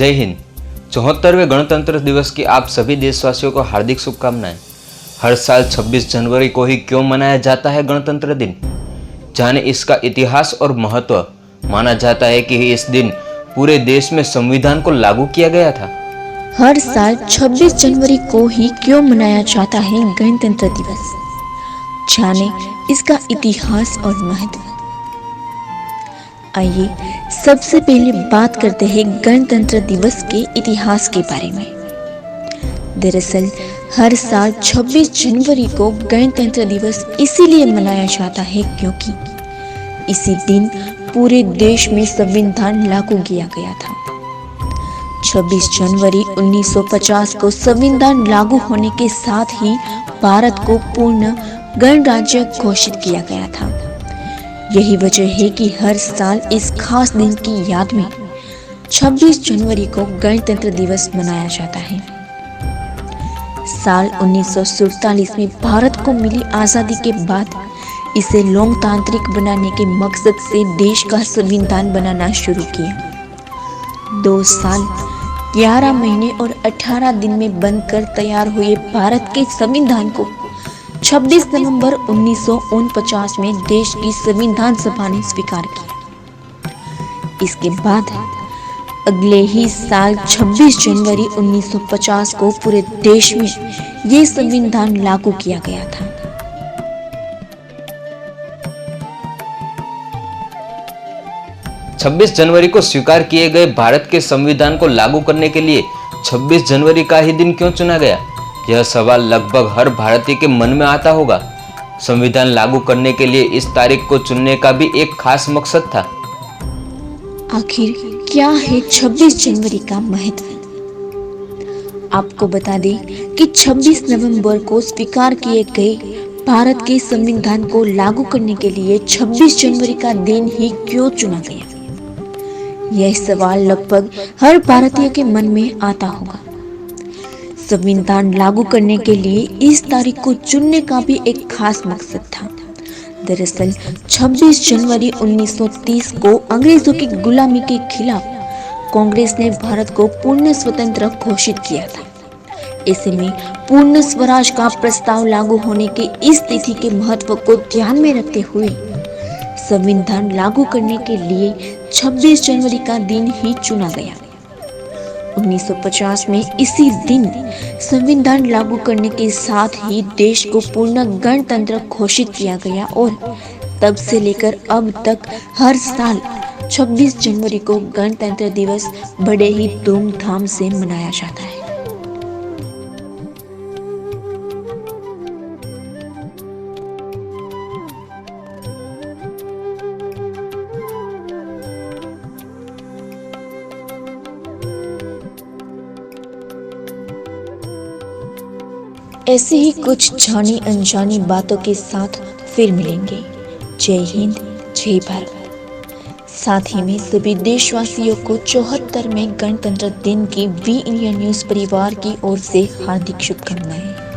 जय हिंद। 74वें गणतंत्र दिवस की आप सभी देशवासियों को हार्दिक शुभकामनाएं। हर साल 26 जनवरी को ही क्यों मनाया जाता है गणतंत्र दिन? जाने इसका इतिहास और महत्व। माना जाता है कि इस दिन पूरे देश में संविधान को लागू किया गया था। हर साल 26 जनवरी को ही क्यों मनाया जाता है गणतंत्र दिवस? जाने इसका इतिहास और महत्व। आइए सबसे पहले बात करते हैं गणतंत्र दिवस के इतिहास के बारे में। दरअसल हर साल 26 जनवरी को गणतंत्र दिवस इसीलिए मनाया जाता है क्योंकि इसी दिन पूरे देश में संविधान लागू किया गया था। 26 जनवरी 1950 को संविधान लागू होने के साथ ही भारत को पूर्ण गणराज्य घोषित किया गया था। यही वजह है कि हर साल इस खास दिन की याद में 26 जनवरी को गणतंत्र दिवस मनाया जाता है। साल 1947 में भारत को मिली आजादी के बाद इसे लोकतांत्रिक बनाने के मकसद से देश का संविधान बनाना शुरू किया। 2 साल 11 महीने और 18 दिन में बनकर तैयार हुए भारत के संविधान को 26 नवंबर 1949 में देश की संविधान सभा ने स्वीकार किया। इसके बाद अगले ही साल 26 जनवरी 1950 को पूरे देश में ये संविधान लागू किया गया था। छब्बीस जनवरी को स्वीकार किए गए भारत के संविधान को लागू करने के लिए 26 जनवरी का ही दिन क्यों चुना गया? यह सवाल लगभग हर भारतीय के मन में आता होगा। संविधान लागू करने के लिए इस तारीख को चुनने का भी एक खास मकसद था। आखिर क्या है 26 जनवरी का महत्व? आपको बता दें कि 26 नवंबर को स्वीकार किए गए भारत के संविधान को लागू करने के लिए 26 जनवरी का दिन ही क्यों चुना गया? यह सवाल लगभग हर भारतीय के मन में आता होगा। संविधान लागू करने के लिए इस तारीख को चुनने का भी एक खास मकसद था। दरअसल 26 जनवरी 1930 को अंग्रेजों की गुलामी के खिलाफ कांग्रेस ने भारत को पूर्ण स्वतंत्र घोषित किया था। ऐसे में पूर्ण स्वराज का प्रस्ताव लागू होने की इस तिथि के महत्व को ध्यान में रखते हुए संविधान लागू करने के लिए 26 जनवरी का दिन ही चुना गया। 1950 में इसी दिन संविधान लागू करने के साथ ही देश को पूर्ण गणतंत्र घोषित किया गया और तब से लेकर अब तक हर साल 26 जनवरी को गणतंत्र दिवस बड़े ही धूमधाम से मनाया जाता है। ऐसे ही कुछ जानी अनजानी बातों के साथ फिर मिलेंगे। जय हिंद, जय भारत। साथ ही में सभी देशवासियों को 74वें गणतंत्र दिन की वी इंडिया न्यूज़ परिवार की ओर से हार्दिक शुभकामनाएं।